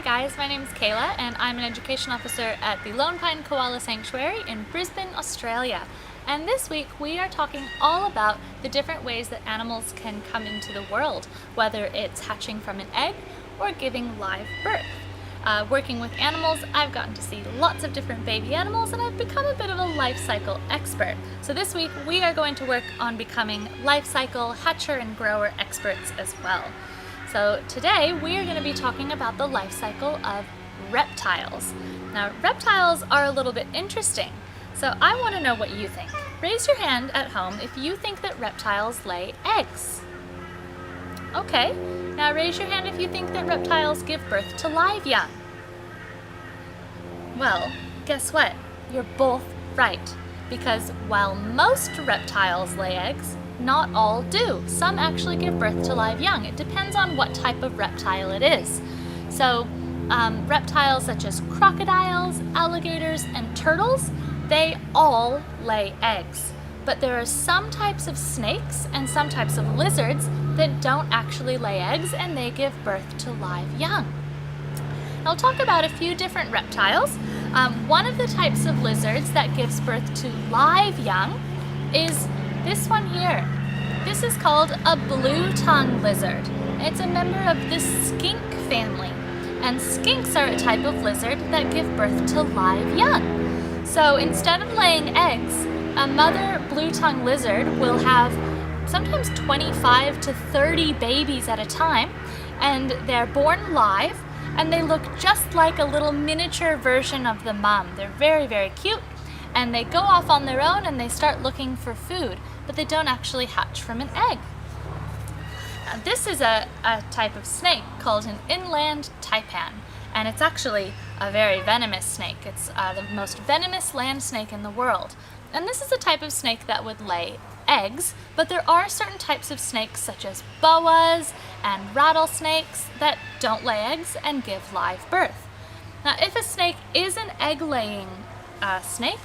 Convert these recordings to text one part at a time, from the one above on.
guys, my name is Kayla and I'm an education officer at the Lone Pine Koala Sanctuary in Brisbane, Australia. And this week we are talking all about the different ways that animals can come into the world, whether it's hatching from an egg or giving live birth. Working with animals, I've gotten to see lots of different baby animals and I've become a bit of a life cycle expert. So this week we are going to work on becoming life cycle hatcher and grower experts as well. So today we are going to be talking about the life cycle of reptiles. Now reptiles are a little bit interesting, so I want to know what you think. Raise your hand at home if you think that reptiles lay eggs. Okay, now raise your hand if you think that reptiles give birth to live young. Well, guess what? You're both right, because while most reptiles lay eggs, not all do. Some actually give birth to live young. It depends on what type of reptile it is. So reptiles such as crocodiles, alligators, and turtles, they all lay eggs. But there are some types of snakes and some types of lizards that don't actually lay eggs and they give birth to live young. I'll talk about a few different reptiles. One of the types of lizards that gives birth to live young is this one here. This is called a blue-tongued lizard. It's a member of the skink family. And skinks are a type of lizard that give birth to live young. So instead of laying eggs, a mother blue-tongued lizard will have sometimes 25 to 30 babies at a time, and they're born live, and they look just like a little miniature version of the mom. They're very, very cute, and they go off on their own and they start looking for food, but they don't actually hatch from an egg. Now, this is a type of snake called an inland taipan, and it's actually a very venomous snake. It's the most venomous land snake in the world. And this is a type of snake that would lay eggs, but there are certain types of snakes such as boas and rattlesnakes that don't lay eggs and give live birth. Now, if a snake is an egg-laying snake,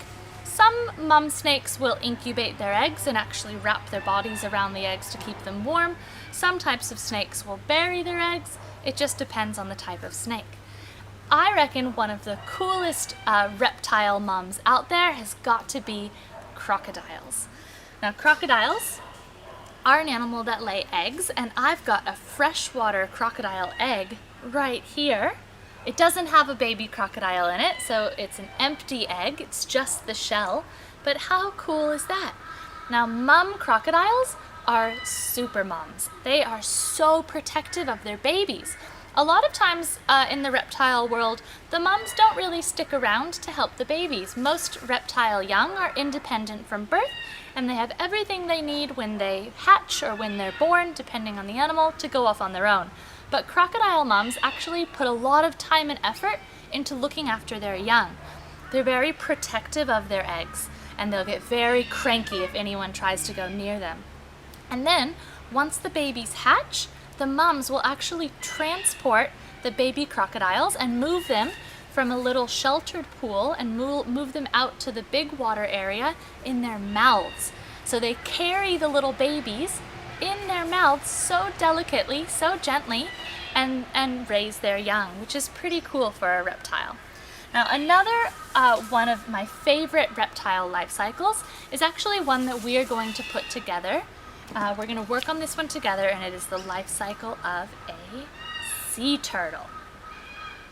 some mum snakes will incubate their eggs and actually wrap their bodies around the eggs to keep them warm. Some types of snakes will bury their eggs. It just depends on the type of snake. I reckon one of the coolest reptile mums out there has got to be crocodiles. Now, crocodiles are an animal that lay eggs, and I've got a freshwater crocodile egg right here. It doesn't have a baby crocodile in it, so it's an empty egg. It's just the shell. But how cool is that? Now, mum crocodiles are super mums. They are so protective of their babies. A lot of times in the reptile world, the mums don't really stick around to help the babies. Most reptile young are independent from birth, and they have everything they need when they hatch or when they're born, depending on the animal, to go off on their own. But crocodile mums actually put a lot of time and effort into looking after their young. They're very protective of their eggs, and they'll get very cranky if anyone tries to go near them. And then, once the babies hatch, the mums will actually transport the baby crocodiles and move them from a little sheltered pool and move them out to the big water area in their mouths. So they carry the little babies in their mouths so delicately, so gently, and raise their young, which is pretty cool for a reptile. Now, another one of my favorite reptile life cycles is actually one that we are going to put together. We're going to work on this one together, and it is the life cycle of a sea turtle.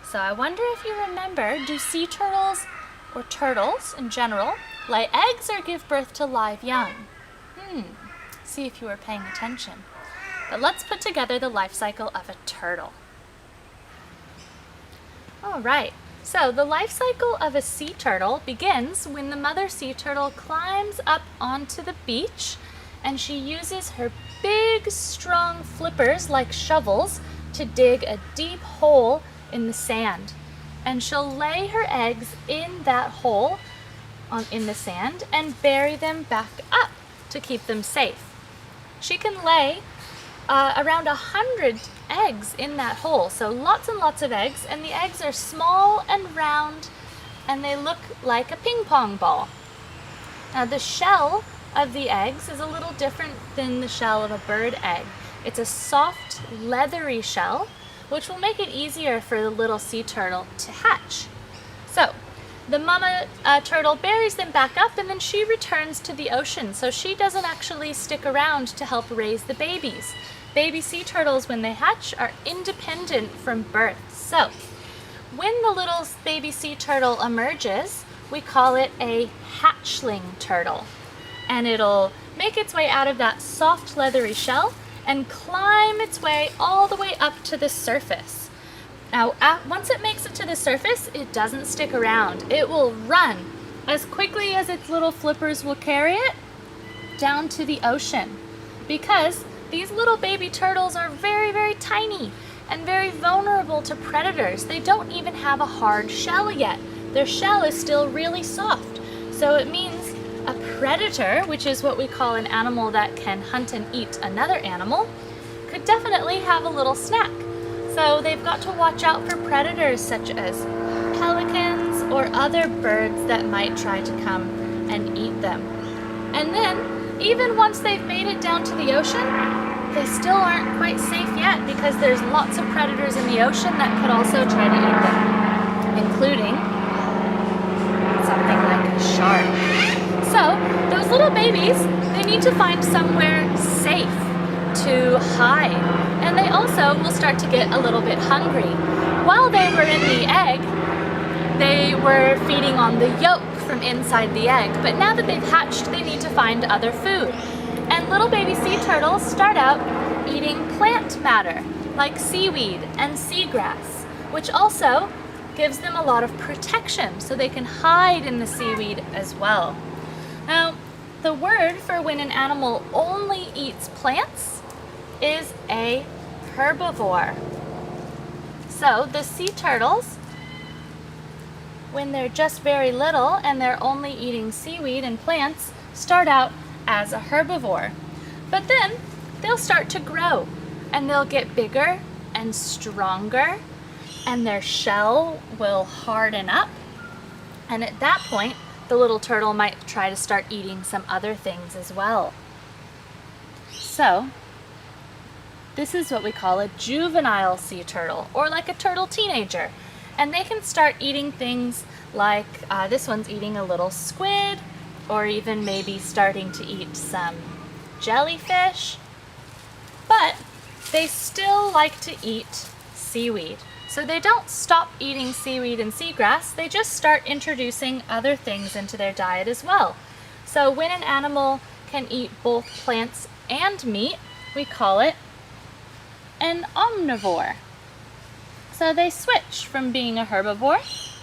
So I wonder if you remember, do sea turtles, or turtles in general, lay eggs or give birth to live young? See if you were paying attention. But let's put together the life cycle of a turtle. All right, so the life cycle of a sea turtle begins when the mother sea turtle climbs up onto the beach, and she uses her big, strong flippers like shovels to dig a deep hole in the sand. And she'll lay her eggs in that hole in the sand and bury them back up to keep them safe. She can lay around 100 eggs in that hole, so lots and lots of eggs, and the eggs are small and round, and they look like a ping pong ball. Now, the shell of the eggs is a little different than the shell of a bird egg. It's a soft, leathery shell which will make it easier for the little sea turtle to hatch. So the mama turtle buries them back up, and then she returns to the ocean. So she doesn't actually stick around to help raise the babies. Baby sea turtles, when they hatch, are independent from birth. So when the little baby sea turtle emerges, we call it a hatchling turtle. And it'll make its way out of that soft leathery shell and climb its way all the way up to the surface. Now, once it makes it to the surface, it doesn't stick around. It will run as quickly as its little flippers will carry it down to the ocean, because these little baby turtles are very, very tiny and very vulnerable to predators. They don't even have a hard shell yet. Their shell is still really soft. So it means a predator, which is what we call an animal that can hunt and eat another animal, could definitely have a little snack. So they've got to watch out for predators such as pelicans or other birds that might try to come and eat them. And then, even once they've made it down to the ocean, they still aren't quite safe yet, because there's lots of predators in the ocean that could also try to eat them, including something like a shark. So those little babies, they need to find somewhere safe to hide, and they also will start to get a little bit hungry. While they were in the egg, they were feeding on the yolk from inside the egg, but now that they've hatched, they need to find other food. And little baby sea turtles start out eating plant matter, like seaweed and seagrass, which also gives them a lot of protection, so they can hide in the seaweed as well. Now, the word for when an animal only eats plants is a herbivore. So the sea turtles, when they're just very little and they're only eating seaweed and plants, start out as a herbivore. But then they'll start to grow, and they'll get bigger and stronger, and their shell will harden up. And at that point, the little turtle might try to start eating some other things as well. So this is what we call a juvenile sea turtle, or like a turtle teenager. And they can start eating things like, this one's eating a little squid, or even maybe starting to eat some jellyfish. But they still like to eat seaweed. So they don't stop eating seaweed and seagrass, they just start introducing other things into their diet as well. So when an animal can eat both plants and meat, we call it an omnivore. So they switch from being a herbivore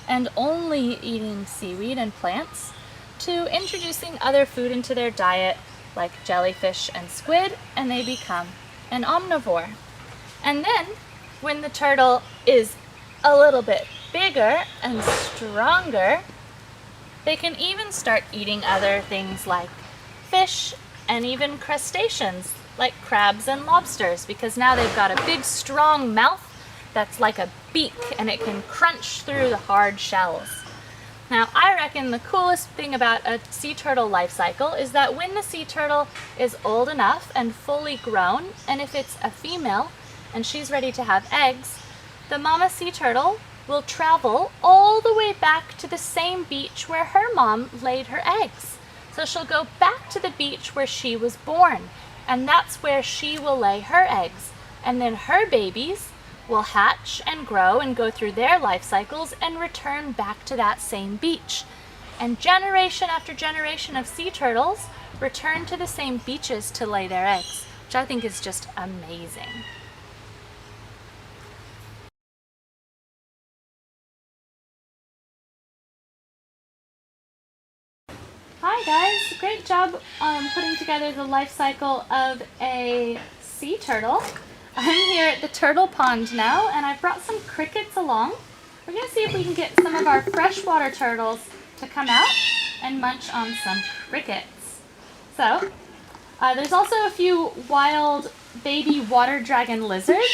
and only eating seaweed and plants to introducing other food into their diet like jellyfish and squid, and they become an omnivore. And then when the turtle is a little bit bigger and stronger, they can even start eating other things like fish and even crustaceans like crabs and lobsters, because now they've got a big strong mouth that's like a beak, and it can crunch through the hard shells. Now, I reckon the coolest thing about a sea turtle life cycle is that when the sea turtle is old enough and fully grown, and if it's a female and she's ready to have eggs, the mama sea turtle will travel all the way back to the same beach where her mom laid her eggs. So she'll go back to the beach where she was born, and that's where she will lay her eggs. And then her babies will hatch and grow and go through their life cycles and return back to that same beach. And generation after generation of sea turtles return to the same beaches to lay their eggs, which I think is just amazing. Hi guys, great job putting together the life cycle of a sea turtle. I'm here at the turtle pond now, and I've brought some crickets along. We're going to see if we can get some of our freshwater turtles to come out and munch on some crickets. So, there's also a few wild baby water dragon lizards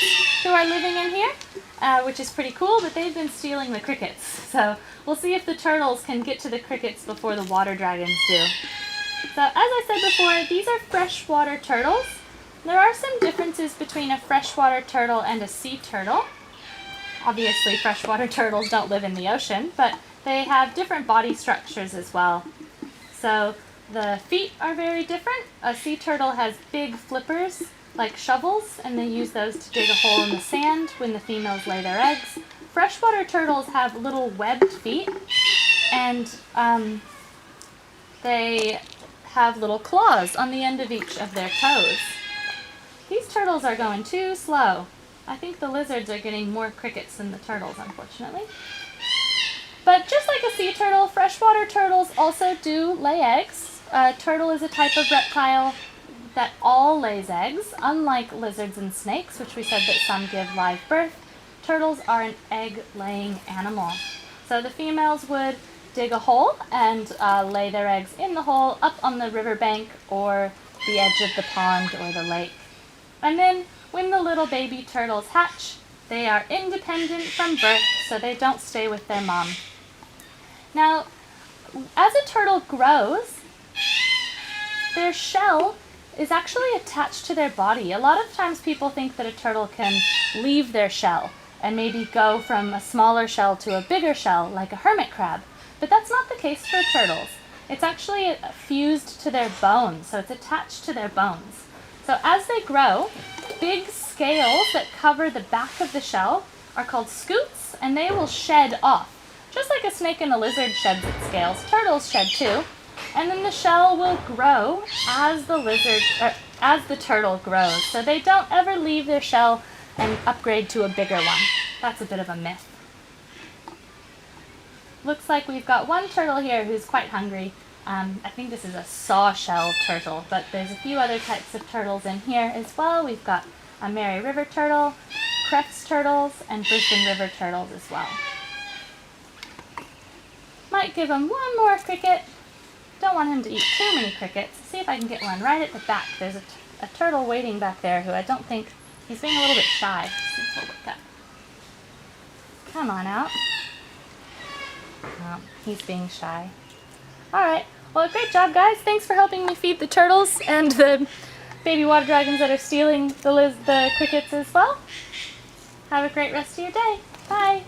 who are living in here, which is pretty cool, but they've been stealing the crickets. So we'll see if the turtles can get to the crickets before the water dragons do. So as I said before, these are freshwater turtles. There are some differences between a freshwater turtle and a sea turtle. Obviously, freshwater turtles don't live in the ocean, but they have different body structures as well. So the feet are very different. A sea turtle has big flippers like shovels, and they use those to dig a hole in the sand when the females lay their eggs. Freshwater turtles have little webbed feet, and they have little claws on the end of each of their toes. These turtles are going too slow. I think the lizards are getting more crickets than the turtles, unfortunately. But just like a sea turtle, freshwater turtles also do lay eggs. A turtle is a type of reptile that all lays eggs. Unlike lizards and snakes, which we said that some give live birth, turtles are an egg-laying animal. So the females would dig a hole and lay their eggs in the hole up on the riverbank or the edge of the pond or the lake. And then when the little baby turtles hatch, they are independent from birth, so they don't stay with their mom. Now, as a turtle grows, their shell is actually attached to their body. A lot of times people think that a turtle can leave their shell and maybe go from a smaller shell to a bigger shell, like a hermit crab. But that's not the case for turtles. It's actually fused to their bones, so it's attached to their bones. So as they grow, big scales that cover the back of the shell are called scutes, and they will shed off. Just like a snake and a lizard sheds its scales, turtles shed too. And then the shell will grow as the turtle grows. So they don't ever leave their shell and upgrade to a bigger one. That's a bit of a myth. Looks like we've got one turtle here who's quite hungry. I think this is a sawshell turtle, but there's a few other types of turtles in here as well. We've got a Mary River turtle, Crest turtles, and Brisbane River turtles as well. Might give him one more cricket. Don't want him to eat too many crickets. See if I can get one right at the back. There's a turtle waiting back there who I don't think, he's being a little bit shy. See if he'll look up. Come on out. Oh, he's being shy. Alright, well, great job, guys. Thanks for helping me feed the turtles and the baby water dragons that are stealing the crickets as well. Have a great rest of your day. Bye.